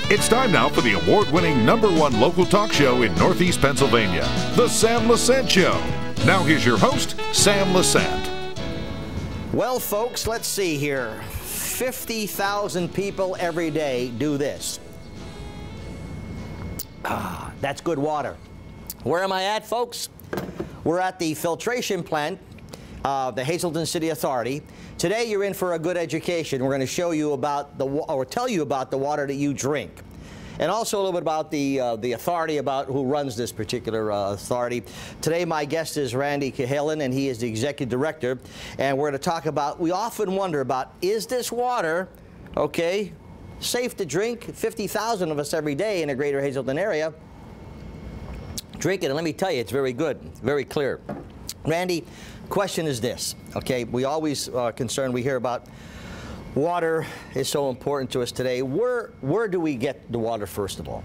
It's time now for the award-winning #1 local talk show in Northeast Pennsylvania, The Sam Lesante Show. Now here's your host, Sam Lesante. Well, folks, let's see here. 50,000 people every day do this. That's good water. Where am I at, folks? We're at the filtration plant, the Hazleton City Authority. Today, you're in for a good education. We're going to show you about or tell you about the water that you drink, and also a little bit about the authority, about who runs this particular authority. Today, my guest is Randy Cahalan, and he is the executive director. And we're going to talk about, we often wonder about, is this water, okay, safe to drink? 50,000 of us every day in the greater Hazleton area drink it, and let me tell you, it's very good, very clear. Randy, question is this, okay? We always concerned, we hear about water is so important to us today. Where do we get the water, first of all?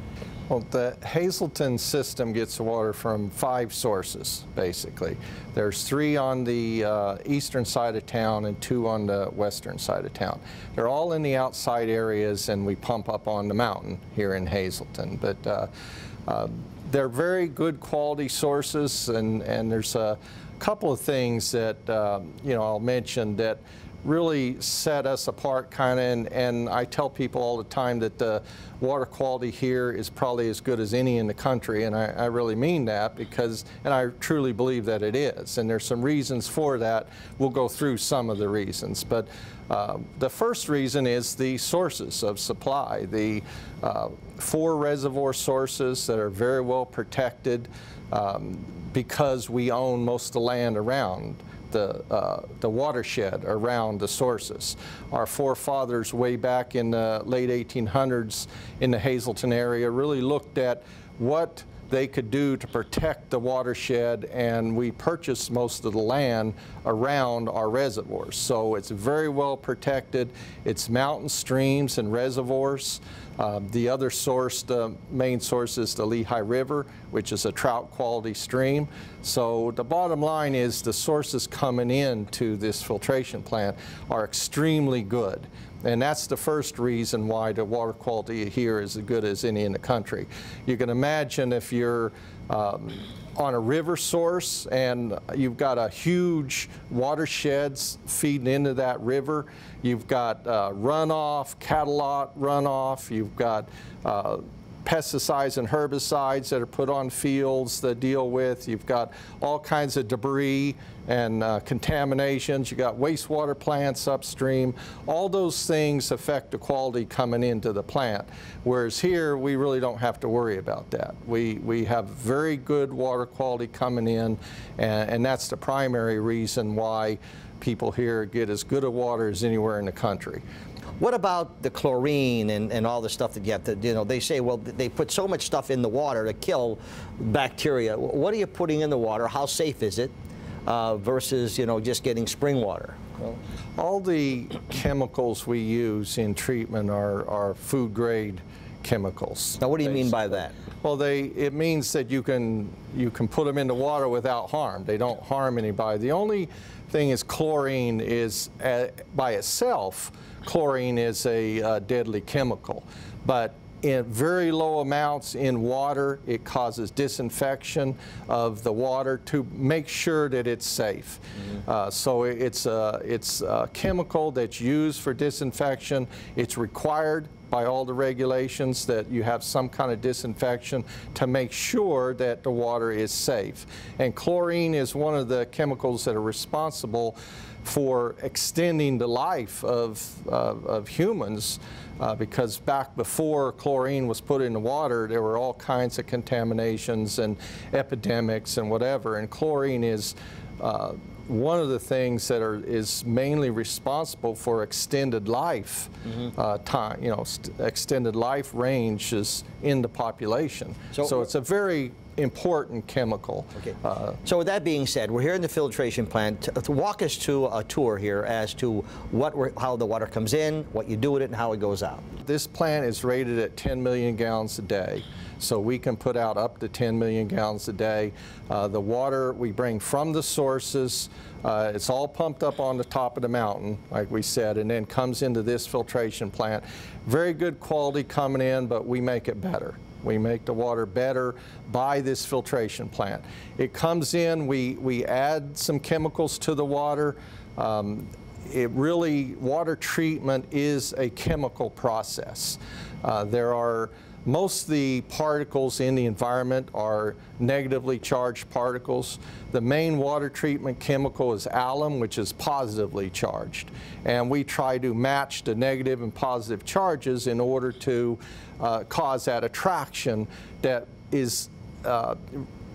Well, the Hazleton system gets the water from 5 sources, basically. There's 3 on the eastern side of town and 2 on the western side of town. They're all in the outside areas, and we pump up on the mountain here in Hazleton. But they're very good quality sources, and there's a couple of things that I'll mention that really set us apart, kind of, and I tell people all the time that the water quality here is probably as good as any in the country, and I really mean that, because, and I truly believe that it is, and there's some reasons for that. We'll go through some of the reasons, but the first reason is the sources of supply. The 4 reservoir sources that are very well protected because we own most of the land around the watershed around the sources. Our forefathers way back in the late 1800s in the Hazleton area really looked at what they could do to protect the watershed, and we purchased most of the land around our reservoirs. So it's very well protected. It's mountain streams and reservoirs. The other source, the main source, is the Lehigh River, which is a trout quality stream. So the bottom line is the sources coming into this filtration plant are extremely good. And that's the first reason why the water quality here is as good as any in the country. You can imagine if you're on a river source and you've got a huge watersheds feeding into that river. You've got runoff, catalog runoff. You've got pesticides and herbicides that are put on fields that deal with. You've got all kinds of debris and contaminations. You've got wastewater plants upstream. All those things affect the quality coming into the plant. Whereas here, we really don't have to worry about that. We have very good water quality coming in, and that's the primary reason why people here get as good a water as anywhere in the country. What about the chlorine and all the stuff that you have to, they say, well, they put so much stuff in the water to kill bacteria. What are you putting in the water? How safe is it versus, just getting spring water? Well, all the chemicals we use in treatment are food grade chemicals. Now, what do you mean by that? Well, it means that you can put them in the water without harm. They don't harm anybody. The only thing is chlorine is, by itself, chlorine is a deadly chemical. But in very low amounts in water, it causes disinfection of the water to make sure that it's safe. Mm-hmm. So it's a chemical that's used for disinfection. It's required by all the regulations that you have some kind of disinfection to make sure that the water is safe. And chlorine is one of the chemicals that are responsible for extending the life of humans, because back before chlorine was put in the water, there were all kinds of contaminations and epidemics and whatever, and chlorine is one of the things that is mainly responsible for extended life time, extended life ranges in the population. So it's a very important chemical. Okay. So with that being said, we're here in the filtration plant. Walk us to a tour here as to how the water comes in, what you do with it, and how it goes out. This plant is rated at 10 million gallons a day, so we can put out up to 10 million gallons a day. The water we bring from the sources, it's all pumped up on the top of the mountain, like we said, and then comes into this filtration plant. Very good quality coming in, but we make it better. We make the water better by this filtration plant. It comes in, we add some chemicals to the water. Water treatment is a chemical process. Most of the particles in the environment are negatively charged particles. The main water treatment chemical is alum, which is positively charged. And we try to match the negative and positive charges in order to cause that attraction that is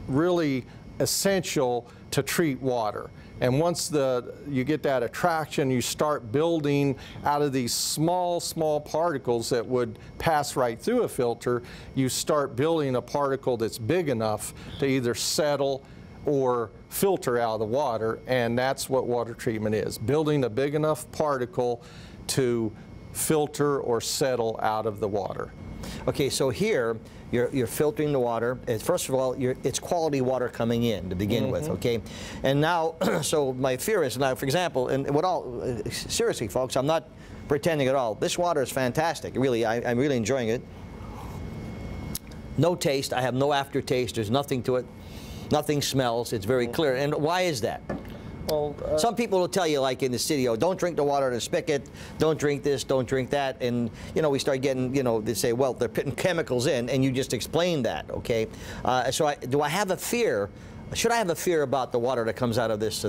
really essential to treat water. And once you get that attraction, you start building out of these small particles that would pass right through a filter, you start building a particle that's big enough to either settle or filter out of the water, and that's what water treatment is, building a big enough particle to filter or settle out of the water. Okay, so here, you're filtering the water. First of all, it's quality water coming in to begin with, okay? And now, so my fear is, now, for example, and seriously, folks, I'm not pretending at all. This water is fantastic. Really, I'm really enjoying it. No taste. I have no aftertaste. There's nothing to it. Nothing smells. It's very clear. And why is that? Well, some people will tell you, like in the city, oh, don't drink the water in the spigot, don't drink this, don't drink that, and we start getting, they say, well, they're putting chemicals in, and you just explained that, okay? So do I have a fear? Should I have a fear about the water that comes out of this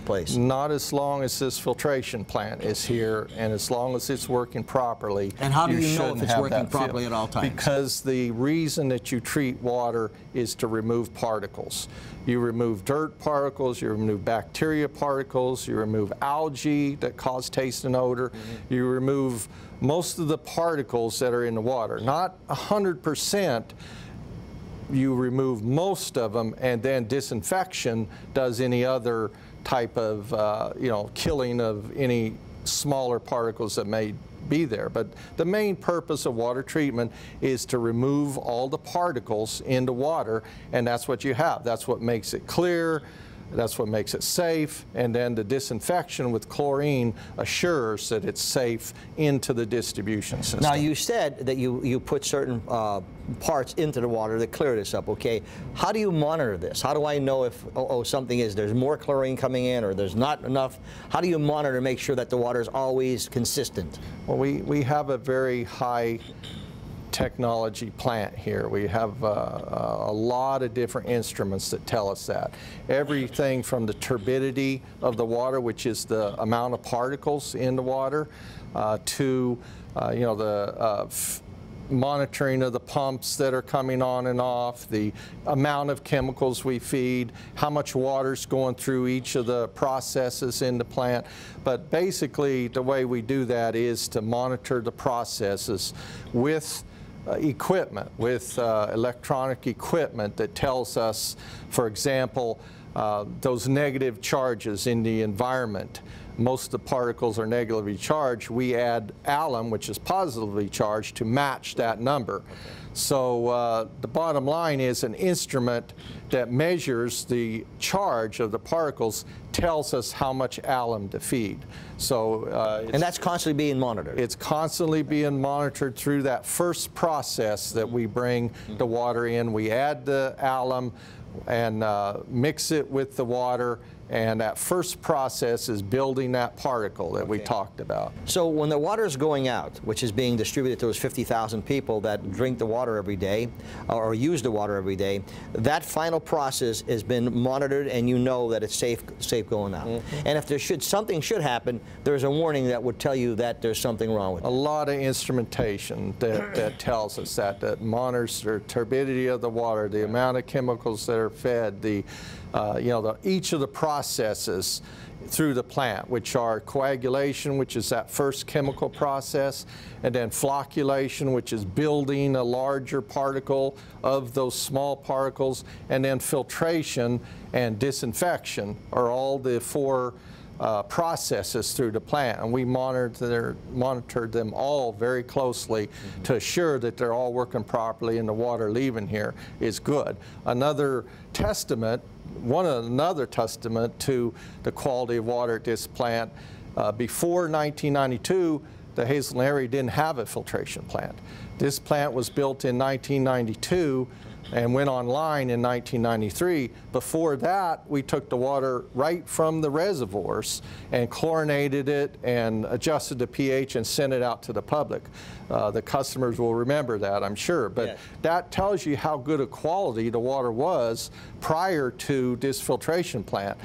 place? Not as long as this filtration plant is here, and as long as it's working properly. And how do you know if it's working properly at all times? Because the reason that you treat water is to remove particles. You remove dirt particles, you remove bacteria particles, you remove algae that cause taste and odor, you remove most of the particles that are in the water. Not 100%. You remove most of them, and then disinfection does any other type of killing of any smaller particles that may be there. But the main purpose of water treatment is to remove all the particles into water, and that's what you have. That's what makes it clear. That's what makes it safe, and then the disinfection with chlorine assures that it's safe into the distribution system. Now, you said that you put certain parts into the water that clear this up, okay? How do you monitor this? How do I know if there's more chlorine coming in or there's not enough? How do you monitor to make sure that the water is always consistent? Well, we have a very high technology plant here. We have a lot of different instruments that tell us that. Everything from the turbidity of the water, which is the amount of particles in the water, to the monitoring of the pumps that are coming on and off, the amount of chemicals we feed, how much water's going through each of the processes in the plant. But basically, the way we do that is to monitor the processes with equipment, with electronic equipment that tells us, for example, those negative charges in the environment. Most of the particles are negatively charged. We add alum, which is positively charged, to match that number. So the bottom line is an instrument that measures the charge of the particles tells us how much alum to feed. So and that's constantly being monitored? It's constantly being monitored through that first process that we bring the water in. We add the alum and mix it with the water, and that first process is building that particle that we talked about. So when the water is going out, which is being distributed to those 50,000 people that drink the water every day or use the water every day, that final process has been monitored, and you know that it's safe going out. And if something should happen, there's a warning that would tell you that there's something wrong with it. A lot of instrumentation that tells us that monitors the turbidity of the water, the amount of chemicals that are fed, each of the processes through the plant, which are coagulation, which is that first chemical process, and then flocculation, which is building a larger particle of those small particles, and then filtration and disinfection are all the four processes through the plant, and we monitored them all very closely to assure that they're all working properly and the water leaving here is good. Another testament to the quality of water at this plant, before 1992, the Hazleton area didn't have a filtration plant. This plant was built in 1992 and went online in 1993. Before that, we took the water right from the reservoirs and chlorinated it and adjusted the pH and sent it out to the public. The customers will remember that, I'm sure, but yes, that tells you how good a quality the water was prior to this filtration plant.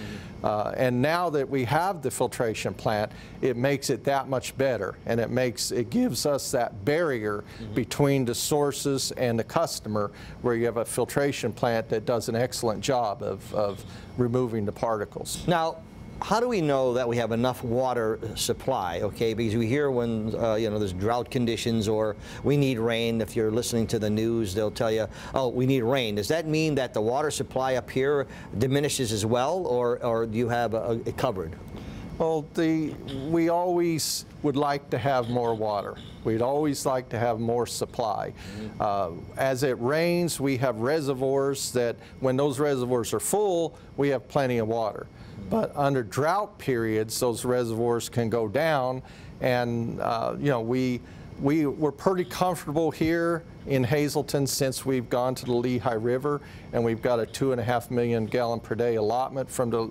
And now that we have the filtration plant, it makes it that much better, and it gives us that barrier between the sources and the customer, where you have a filtration plant that does an excellent job of removing the particles. Now, how do we know that we have enough water supply, okay? Because we hear when, you know, there's drought conditions or we need rain. If you're listening to the news, they'll tell you, oh, we need rain. Does that mean that the water supply up here diminishes as well, or do you have it covered? Well, we always would like to have more water. We'd always like to have more supply. As it rains, we have reservoirs that, when those reservoirs are full, we have plenty of water. But under drought periods, those reservoirs can go down, and you know, we're pretty comfortable here in Hazleton since we've gone to the Lehigh River, and we've got a 2.5 million gallon per day allotment from the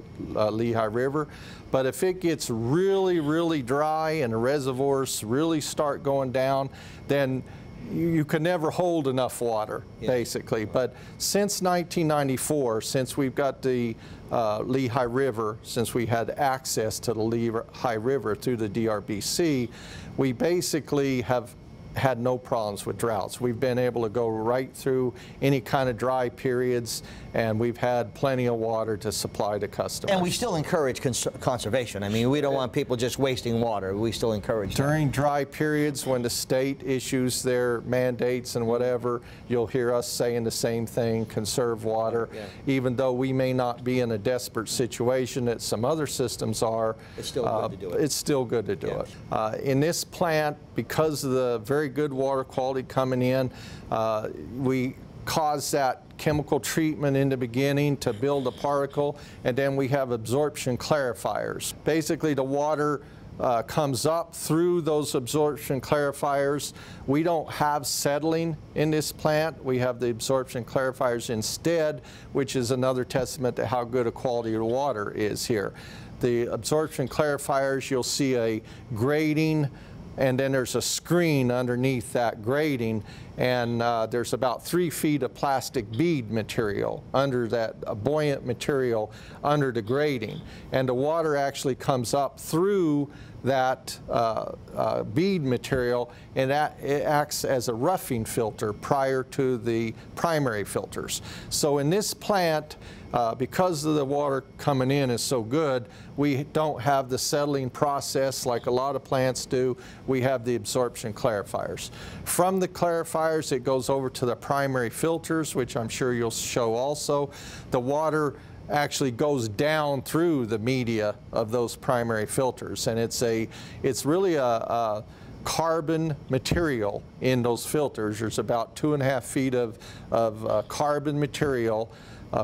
Lehigh River. But if it gets really, really dry and the reservoirs really start going down, then you can never hold enough water, basically. But since 1994, since we've got the Lehigh River, since we had access to the Lehigh River through the DRBC, we basically have had no problems with droughts. We've been able to go right through any kind of dry periods, and we've had plenty of water to supply to customers. And we still encourage conservation. I mean, we don't want people just wasting water. We still encourage that. During dry periods, when the state issues their mandates and whatever, you'll hear us saying the same thing, conserve water. Even though we may not be in a desperate situation that some other systems are, it's still good to do it. It's still good to do it. In this plant, because of the very good water quality coming in, we cause that chemical treatment in the beginning to build a particle, and then we have absorption clarifiers. Basically, the water comes up through those absorption clarifiers. We don't have settling in this plant. We have the absorption clarifiers instead, which is another testament to how good a quality of water is here. The absorption clarifiers, you'll see a grating, and then there's a screen underneath that grating, and there's about 3 feet of plastic bead material under that, buoyant material under the grating. And the water actually comes up through that bead material, and it acts as a roughing filter prior to the primary filters. So in this plant, because of the water coming in is so good, we don't have the settling process like a lot of plants do. We have the absorption clarifiers. From the clarifiers, it goes over to the primary filters, which I'm sure you'll show also. The water actually goes down through the media of those primary filters, and it's really a carbon material in those filters. There's about 2.5 feet of carbon material,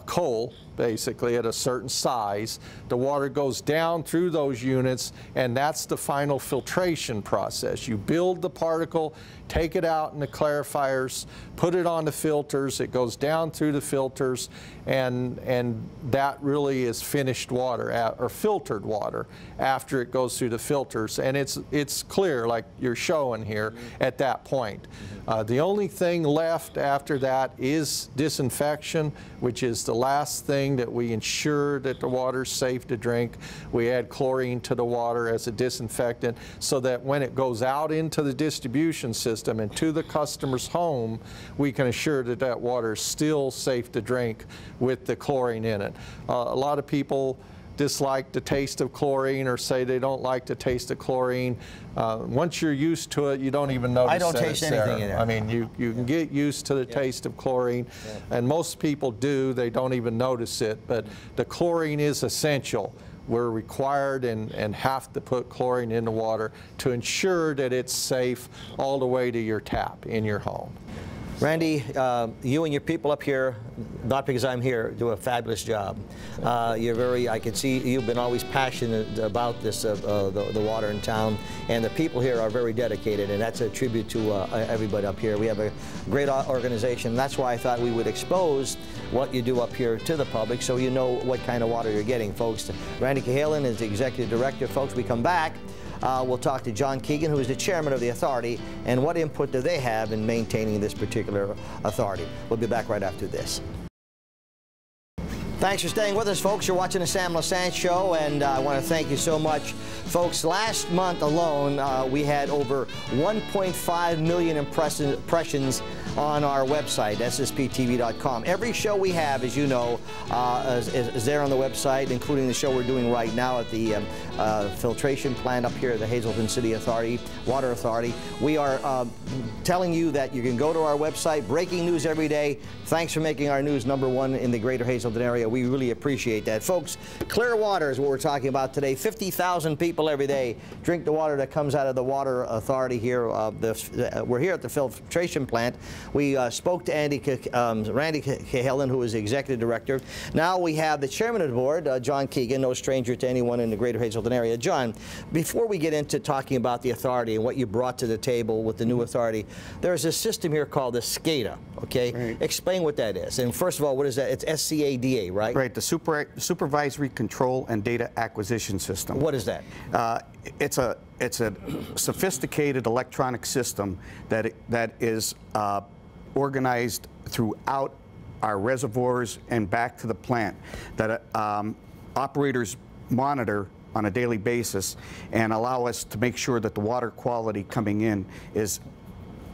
coal, basically, at a certain size. The water goes down through those units, and that's the final filtration process. You build the particle, take it out in the clarifiers, put it on the filters, it goes down through the filters, and that really is finished water, or filtered water, after it goes through the filters. And it's clear, like you're showing here, at that point. The only thing left after that is disinfection, which is the last thing that we ensure that the water's safe to drink. We add chlorine to the water as a disinfectant so that when it goes out into the distribution system and to the customer's home, we can assure that that water is still safe to drink with the chlorine in it. A lot of people dislike the taste of chlorine or say they don't like the taste of chlorine. Once you're used to it, you don't even notice I don't that taste it's anything there. in there. I mean, you can get used to the taste of chlorine, and most people do. They don't even notice it, but the chlorine is essential. We're required and have to put chlorine in the water to ensure that it's safe all the way to your tap in your home. Randy, you and your people up here, not because I'm here, do a fabulous job. I can see you've been always passionate about this, the water in town, and the people here are very dedicated, and that's a tribute to everybody up here. We have a great organization. That's why I thought we would expose what you do up here to the public so you know what kind of water you're getting, folks. Randy Cahalan is the Executive Director. Folks, we come back. We'll talk to John Keegan, who is the chairman of the authority, and what input do they have in maintaining this particular authority. We'll be back right after this. Thanks for staying with us, folks. You're watching the Sam Lesante Show, and I want to thank you so much. Folks, last month alone, we had over 1.5 million impressions on our website, ssptv.com. Every show we have, as you know, is there on the website, including the show we're doing right now at the filtration plant up here at the Hazleton City Authority, Water Authority. We are telling you that you can go to our website, breaking news every day. Thanks for making our news #1 in the greater Hazleton area. We really appreciate that. Folks, clear water is what we're talking about today. 50,000 people every day drink the water that comes out of the Water Authority here. We're here at the filtration plant. We spoke to Randy Cahalan, who is the Executive Director. Now we have the Chairman of the Board, John Keegan, no stranger to anyone in the greater Hazleton area. John, before we get into talking about the authority and what you brought to the table with the new authority, there's a system here called the SCADA, okay? Right. Explain what that is. And first of all, what is that? It's SCADA, right? Right, the Supervisory Control and Data Acquisition System. What is that? It's a sophisticated electronic system that is organized throughout our reservoirs and back to the plant that operators monitor on a daily basis and allow us to make sure that the water quality coming in is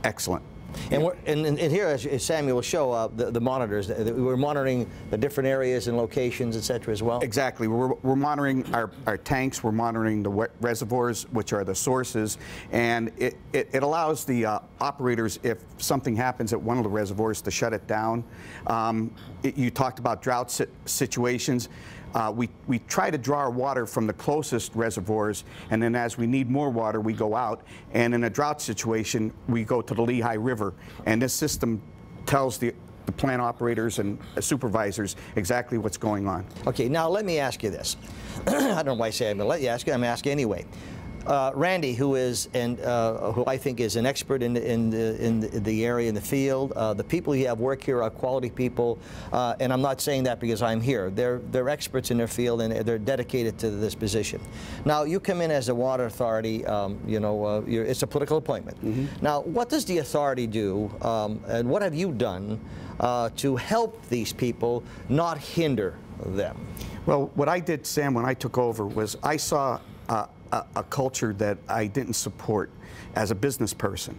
excellent. And here, as Samuel will show, the monitors, we're monitoring the different areas and locations, et cetera, as well? Exactly. We're monitoring our tanks, we're monitoring the reservoirs, which are the sources, and it allows the operators, if something happens at one of the reservoirs, to shut it down. You talked about drought situations. We try to draw our water from the closest reservoirs, and then as we need more water, we go out. And in a drought situation, we go to the Lehigh River. And this system tells the plant operators and supervisors exactly what's going on. Okay, now let me ask you this. I don't know why I say I'm going to let you ask you. I'm going to ask you anyway. Randy, who I think is an expert in the area, in the field, the people you have work here are quality people, and I'm not saying that because I'm here. They're experts in their field and they're dedicated to this position. Now, you come in as a water authority. It's a political appointment. Mm-hmm. Now, what does the authority do, and what have you done to help these people, not hinder them? Well, what I did, Sam, when I took over was I saw a culture that I didn't support as a business person.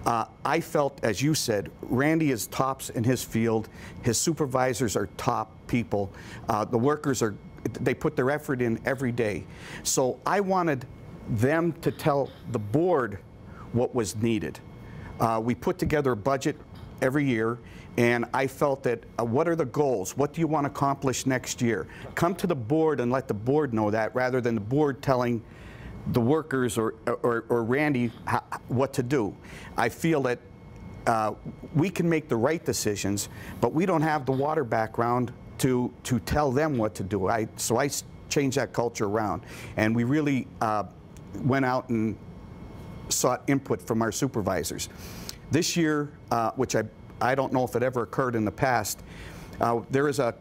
I felt, as you said, Randy is tops in his field. His supervisors are top people. The workers they put their effort in every day. So I wanted them to tell the board what was needed. We put together a budget every year, and I felt that what are the goals? What do you want to accomplish next year? Come to the board and let the board know that, rather than the board telling the workers or Randy what to do. I feel that we can make the right decisions, but we don't have the water background to tell them what to do. So I changed that culture around, and we really went out and sought input from our supervisors. This year, which I don't know if it ever occurred in the past, there is a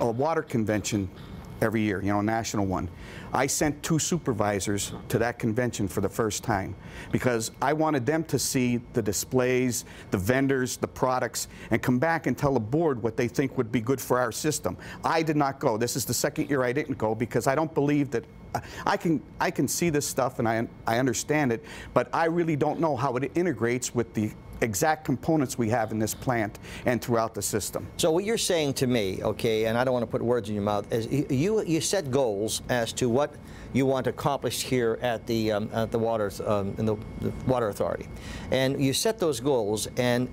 water convention every year, a national one. I sent 2 supervisors to that convention for the first time because I wanted them to see the displays, the vendors, the products, and come back and tell the board what they think would be good for our system. I did not go. This is the second year I didn't go because I don't believe that I can see this stuff and I understand it, but I really don't know how it integrates with the exact components we have in this plant and throughout the system. So what you're saying to me, okay, and I don't want to put words in your mouth, is you set goals as to what you want accomplished here at the water in the Water Authority, and you set those goals, and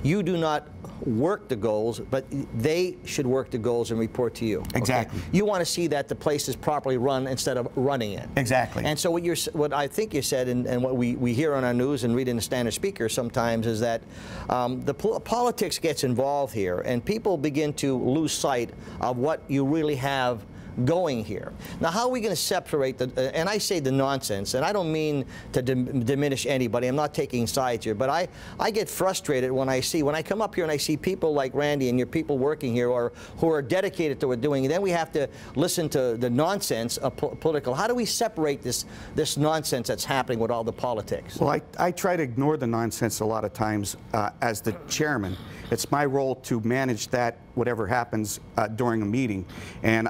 you do not work the goals, but they should work the goals and report to you. Okay? Exactly. You want to see that the place is properly run instead of running it. Exactly. And so what I think you said, and what we hear on our news and read in the Standard Speaker sometimes, is that the politics gets involved here, and people begin to lose sight of what you really have going here. Now, how are we going to separate the, and I say the nonsense, and I don't mean to diminish anybody, I'm not taking sides here, but I get frustrated when I come up here and I see people like Randy and your people working here or who are dedicated to what we're doing, and then we have to listen to the nonsense of political. How do we separate this nonsense that's happening with all the politics? Well, I try to ignore the nonsense a lot of times as the chairman. It's my role to manage that, whatever happens during a meeting, and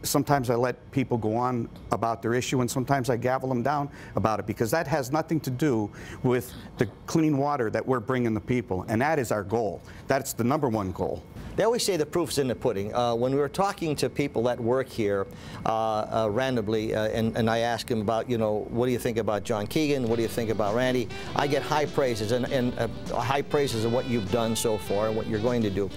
sometimes I let people go on about their issue, and sometimes I gavel them down about it, because that has nothing to do with the clean water that we're bringing the people, and that is our goal. That's the #1 goal. They always say the proof's in the pudding. When we were talking to people that work here randomly, and I ask them about, what do you think about John Keegan? What do you think about Randy? I get high praises, and high praises of what you've done so far and what you're going to do.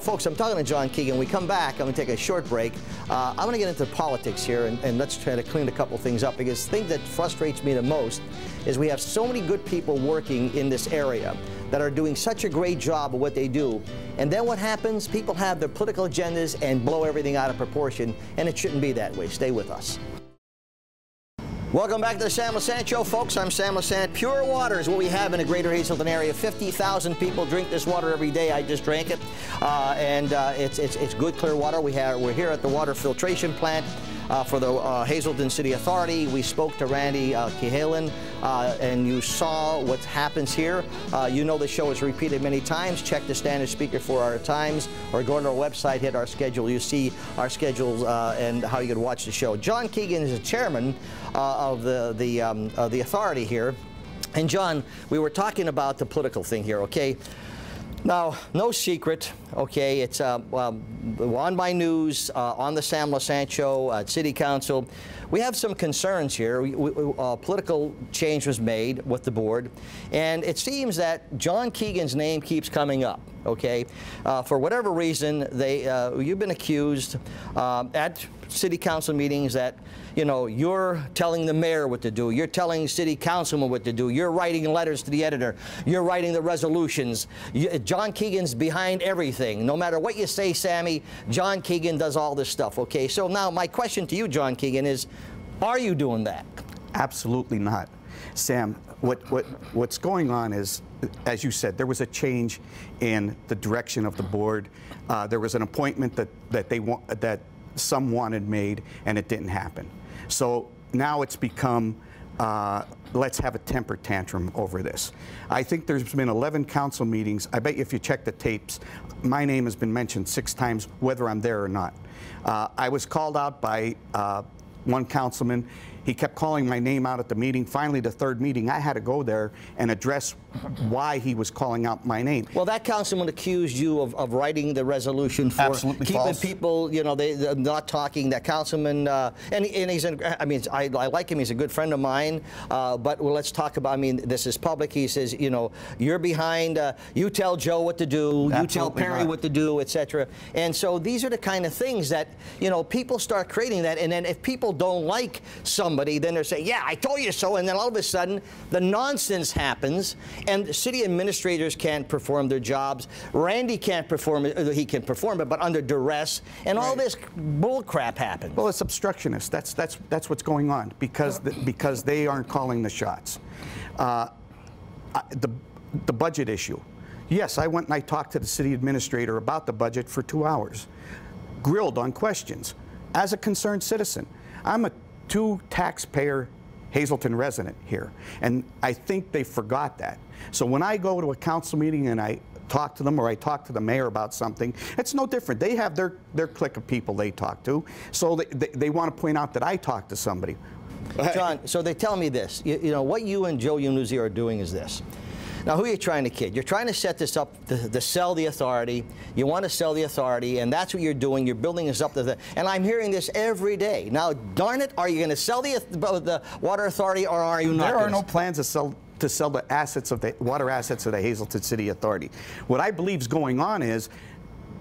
Folks, I'm talking to John Keegan. We come back, I'm going to take a short break. I'm going to get into politics here, and let's try to clean a couple things up, because the thing that frustrates me the most is we have so many good people working in this area that are doing such a great job of what they do. And then what happens? People have their political agendas and blow everything out of proportion, and it shouldn't be that way. Stay with us. Welcome back to the Sam Lesante Show, folks. I'm Sam Lesante. Pure water is what we have in the greater Hazleton area. 50,000 people drink this water every day. I just drank it, and it's good, clear water. We're here at the water filtration plant for the Hazleton City Authority. We spoke to Randy Cahalan, and you saw what happens here. You know the show is repeated many times. Check the Standard Speaker for our times, or go to our website, hit our schedule. You see our schedules and how you can watch the show. John Keegan is the chairman of the authority here. And John, we were talking about the political thing here, okay? Now, no secret, okay, it's on my news, on the Sam Lesante Show, at City Council. We have some concerns here. Political change was made with the board, and it seems that John Keegan's name keeps coming up, okay? For whatever reason, you've been accused at City Council meetings that, you're telling the mayor what to do, you're telling city councilmen what to do, you're writing letters to the editor, you're writing the resolutions. John Keegan's behind everything. No matter what you say, Sammy, John Keegan does all this stuff, okay? So now my question to you, John Keegan, is, are you doing that? Absolutely not. Sam, what's going on is, as you said, there was a change in the direction of the board. There was an appointment that some wanted made, and it didn't happen. So now it's become, let's have a temper tantrum over this. I think there's been 11 council meetings. I bet you if you check the tapes, my name has been mentioned 6 times, whether I'm there or not. I was called out by one councilman. He kept calling my name out at the meeting. Finally, the 3rd meeting, I had to go there and address why he was calling out my name. Well, that councilman accused you of writing the resolution for Absolutely keeping false. People, they're not talking. That councilman, and he's, I mean, I like him. He's a good friend of mine. But let's talk about. I mean, this is public. He says, you're behind. You tell Joe what to do. Absolutely you tell Perry what to do, etc. And so these are the kind of things that people start creating that, and then if people don't like somebody, then they're saying, yeah, I told you so, and then all of a sudden the nonsense happens, and city administrators can't perform their jobs. Randy can't perform it. He can perform it, but under duress, and all this bull crap happens. Well, it's obstructionist. That's what's going on, because they aren't calling the shots. The budget issue. Yes, I went and I talked to the city administrator about the budget for 2 hours, grilled on questions. As a concerned citizen, I'm a 2 taxpayer Hazleton resident here, and I think they forgot that. So when I go to a council meeting and I talk to them, or I talk to the mayor about something, it's no different. They have their clique of people they talk to, so they want to point out that I talked to somebody. John, so they tell me this. What you and Joe Yunuzzi are doing is this. Now, who are you trying to kid? You're trying to set this up to sell the authority. You want to sell the authority, and that's what you're doing. You're building this up to the, and I'm hearing this every day. Now, darn it, are you going to sell the water authority, or are you not? There are no plans to sell the assets of the water assets of the Hazleton City Authority. What I believe is going on is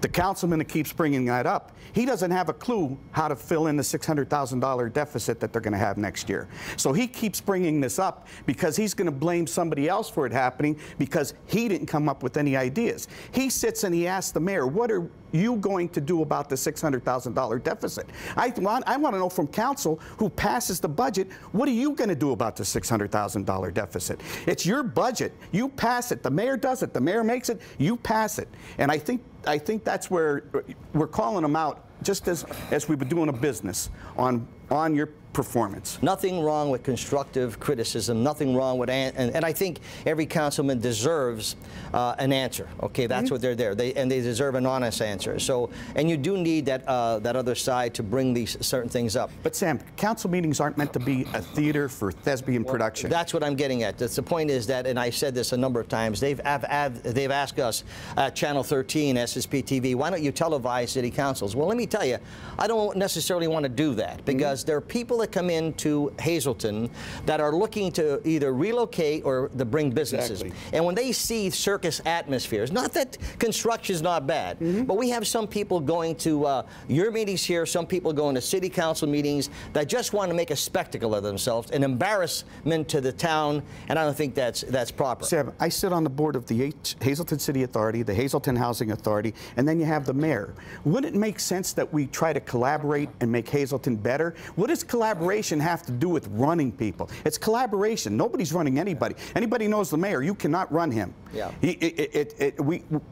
the councilman that keeps bringing that up, he doesn't have a clue how to fill in the $600,000 deficit that they're going to have next year. So he keeps bringing this up because he's going to blame somebody else for it happening because he didn't come up with any ideas. He sits and he asks the mayor, what are you going to do about the $600,000 deficit? I want to know from council who passes the budget, what are you going to do about the $600,000 deficit? It's your budget. You pass it. The mayor does it. The mayor makes it. You pass it. And I think that's where we're calling them out, just as we've been doing a business on your performance. Nothing wrong with constructive criticism, nothing wrong with, and I think every councilman deserves an answer. Okay, that's what they're there, and they deserve an honest answer. So, and you do need that other side to bring these certain things up. But Sam, council meetings aren't meant to be a theater for thespian production. That's what I'm getting at. The point is that, and I said this a number of times, they've asked us at Channel 13, SSP TV, why don't you televise city councils? Well, let me tell you, I don't necessarily want to do that because there are people that come into Hazleton that are looking to either relocate or to bring businesses. Exactly. And when they see circus atmospheres, not that construction is not bad, but we have some people going to your meetings here, some people going to city council meetings that just want to make a spectacle of themselves, an embarrassment to the town, and I don't think that's proper. Sam, I sit on the board of the Hazleton City Authority, the Hazleton Housing Authority, and then you have the mayor. Wouldn't it make sense that we try to collaborate and make Hazleton better? What does collaboration have to do with running people? It's collaboration. Nobody's running anybody. Anybody knows the mayor. You cannot run him. Yeah.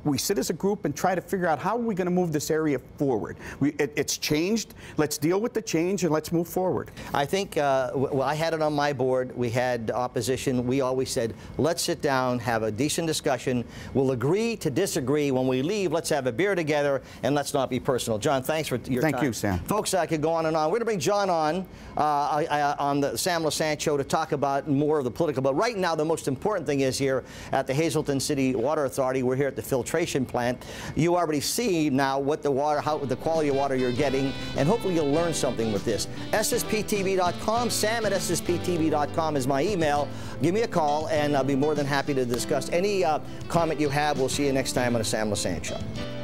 We sit as a group and try to figure out how are we going to move this area forward. It's changed. Let's deal with the change and let's move forward. I think, well, I had it on my board. We had opposition. We always said, let's sit down, have a decent discussion. We'll agree to disagree. When we leave, let's have a beer together and let's not be personal. John, thanks for your time. Thank you, Sam. Folks, I could go on and on. We're going to bring John on the Sam Lesante Show to talk about more of the political. But right now, the most important thing is here at the Hazleton City Water Authority. We're here at the filtration plant. You already see now what the water, how the quality of water you're getting, and hopefully you'll learn something with this. SSPTV.com, Sam at SSPTV.com is my email. Give me a call, and I'll be more than happy to discuss any comment you have. We'll see you next time on the Sam Lesante Show.